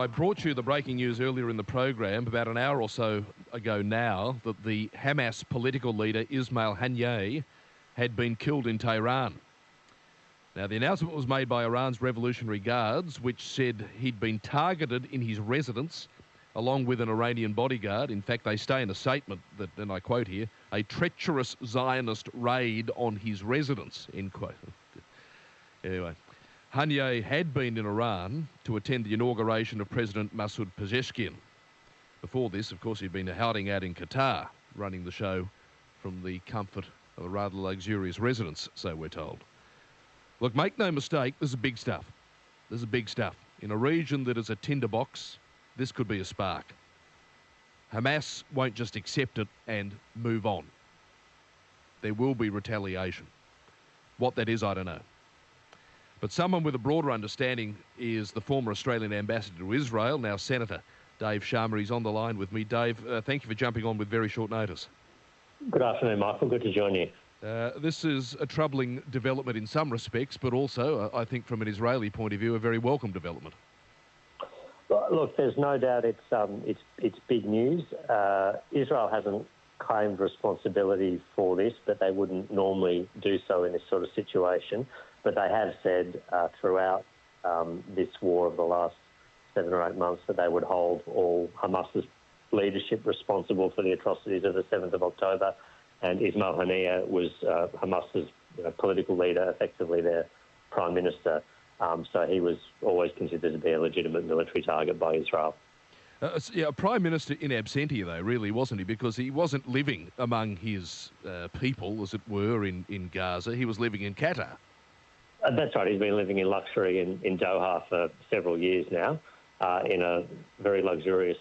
I brought you the breaking news earlier in the program, about an hour or so ago now, that the Hamas political leader Ismail Haniyeh had been killed in Tehran. Now, the announcement was made by Iran's Revolutionary Guards, which said he'd been targeted in his residence along with an Iranian bodyguard. In fact, they say in a statement that, and I quote here, "a treacherous Zionist raid on his residence," end quote. Anyway, Haniyeh had been in Iran to attend the inauguration of President Masoud Pezeshkian. Before this, of course, he'd been hiding out in Qatar, running the show from the comfort of a rather luxurious residence, so we're told. Look, make no mistake, this is big stuff. This is big stuff. In a region that is a tinderbox, this could be a spark. Hamas won't just accept it and move on. There will be retaliation. What that is, I don't know. But someone with a broader understanding is the former Australian ambassador to Israel, now Senator Dave Sharma. He's on the line with me. Dave, thank you for jumping on with very short notice. Good afternoon, Michael. Good to join you. This is a troubling development in some respects, but also, I think from an Israeli point of view, a very welcome development. Well, look, there's no doubt it's big news. Israel hasn't claimed responsibility for this, but they wouldn't normally do so in this sort of situation. But they have said throughout this war of the last 7 or 8 months that they would hold all Hamas's leadership responsible for the atrocities of the 7th of October. And Ismail Haniyeh was Hamas's political leader, effectively their prime minister. So he was always considered to be a legitimate military target by Israel. A prime minister in absentia, though, really, wasn't he? Because he wasn't living among his people, as it were, in Gaza. He was living in Qatar. That's right. He's been living in luxury in Doha for several years now, in a very luxurious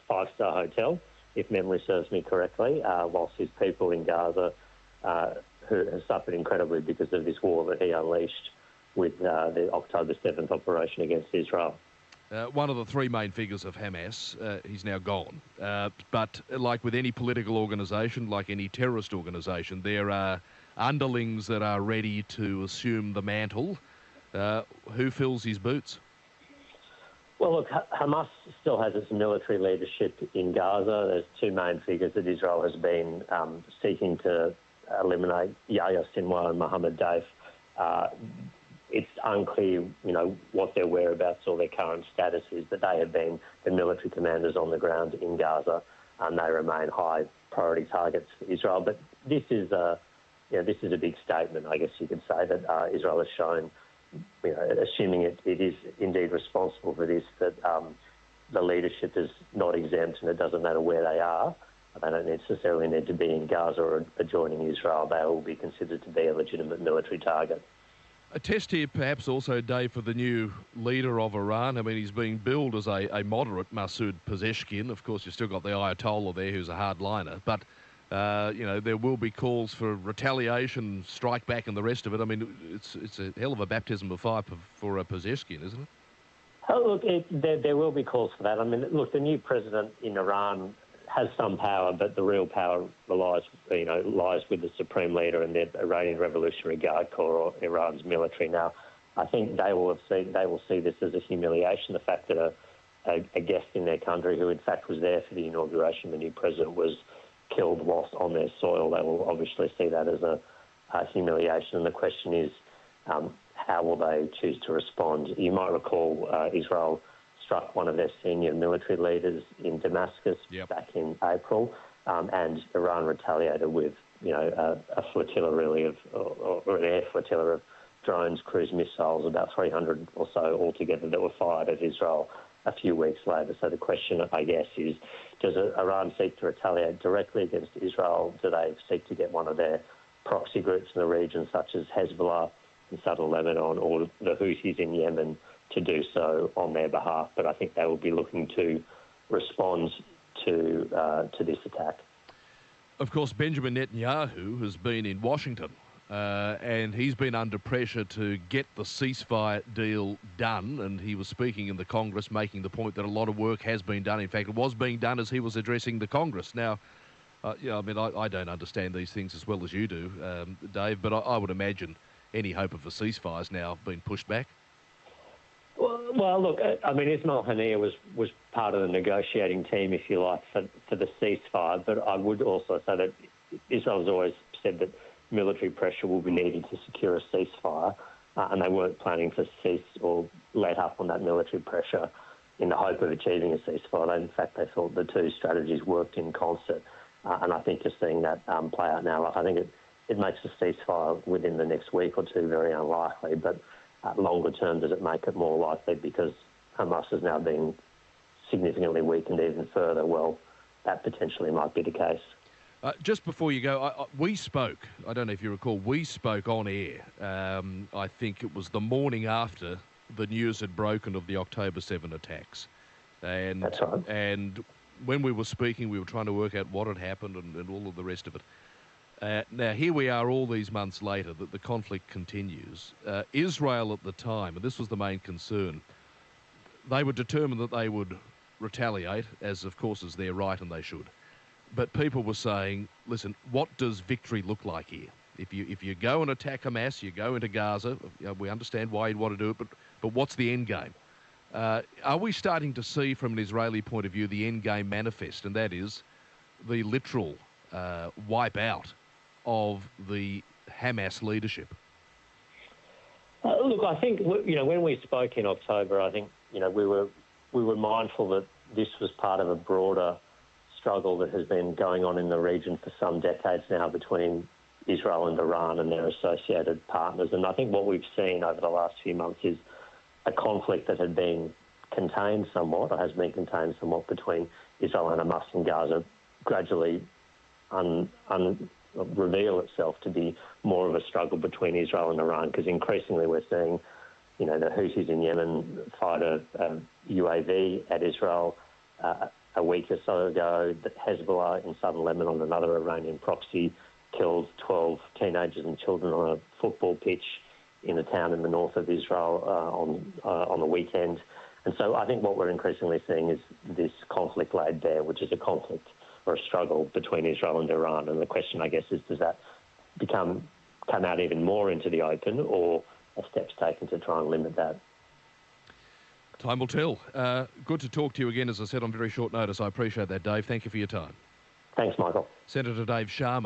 5-star hotel, if memory serves me correctly, whilst his people in Gaza, who have suffered incredibly because of this war that he unleashed with the October 7th operation against Israel. One of the 3 main figures of Hamas, he's now gone. But like with any political organisation, like any terrorist organisation, there are underlings that are ready to assume the mantle. Who fills his boots? Well, look, Hamas still has its military leadership in Gaza. There's 2 main figures that Israel has been seeking to eliminate, Yahya Sinwar and Mohammed Deif. It's unclear, what their whereabouts or their current status is, but they have been the military commanders on the ground in Gaza, and they remain high priority targets for Israel. But this is a big statement, I guess you could say, that Israel has shown, assuming it is indeed responsible for this, that the leadership is not exempt and it doesn't matter where they are. They don't necessarily need to be in Gaza or adjoining Israel. They will be considered to be a legitimate military target. A test here perhaps also, Dave, for the new leader of Iran. I mean, he's being billed as a moderate Masoud Pezeshkian. Of course, you've still got the Ayatollah there who's a hardliner. But, there will be calls for retaliation, strike back and the rest of it. I mean, it's a hell of a baptism of fire for Pezeshkian, isn't it? Oh, look, there will be calls for that. I mean, look, the new president in Iran has some power, but the real power lies with the supreme leader and the Iranian Revolutionary Guard Corps, or Iran's military. Now, I think they will see this as a humiliation. The fact that a guest in their country, who in fact was there for the inauguration of the new president, was killed whilst on their soil. They will obviously see that as a humiliation. And the question is, how will they choose to respond? You might recall Israel struck one of their senior military leaders in Damascus back in April, and Iran retaliated with, a flotilla really or an air flotilla of drones, cruise missiles, about 300 or so altogether that were fired at Israel a few weeks later. So the question, I guess, is, does Iran seek to retaliate directly against Israel? Do they seek to get one of their proxy groups in the region, such as Hezbollah in southern Lebanon or the Houthis in Yemen, to do so on their behalf? But I think they will be looking to respond to this attack. Of course, Benjamin Netanyahu has been in Washington and he's been under pressure to get the ceasefire deal done, and he was speaking in the Congress making the point that a lot of work has been done. In fact, it was being done as he was addressing the Congress. Now, I don't understand these things as well as you do, Dave, but I would imagine any hope of a ceasefire has now been pushed back. Well, Well, look, I mean, Ismail Haniyeh was part of the negotiating team, if you like, for the ceasefire. But I would also say that Israel's always said that military pressure will be needed to secure a ceasefire, and they weren't planning to cease or let up on that military pressure in the hope of achieving a ceasefire. In fact, they thought the two strategies worked in concert, and I think you're seeing that play out now. I think it makes a ceasefire within the next week or two very unlikely, but longer term, does it make it more likely because Hamas has now been significantly weakened even further? Well, that potentially might be the case. Just before you go, we spoke, I don't know if you recall, we spoke on air. I think it was the morning after the news had broken of the October 7 attacks. And, that's right. And when we were speaking, we were trying to work out what had happened and all of the rest of it. Now, here we are all these months later, that the conflict continues. Israel at the time, and this was the main concern, they were determined that they would retaliate, as of course is their right and they should. But people were saying, listen, what does victory look like here? If you go and attack Hamas, you go into Gaza, we understand why you'd want to do it, but what's the end game? Are we starting to see, from an Israeli point of view, the end game manifest, and that is the literal wipe out of the Hamas leadership? Look, I think when we spoke in October, I think we were mindful that this was part of a broader struggle that has been going on in the region for some decades now between Israel and Iran and their associated partners. And I think what we've seen over the last few months is a conflict that had been contained somewhat, or has been contained somewhat, between Israel and Hamas in Gaza gradually reveal itself to be more of a struggle between Israel and Iran, because increasingly we're seeing, the Houthis in Yemen fired a UAV at Israel. A week or so ago, Hezbollah in southern Lebanon, another Iranian proxy, killed 12 teenagers and children on a football pitch in a town in the north of Israel on the weekend. And so I think what we're increasingly seeing is this conflict laid bare, which is a conflict or a struggle between Israel and Iran. And the question, I guess, is does that come out even more into the open, or are steps taken to try and limit that? Time will tell. Good to talk to you again, as I said, on very short notice. I appreciate that, Dave. Thank you for your time. Thanks, Michael. Senator Dave Sharma.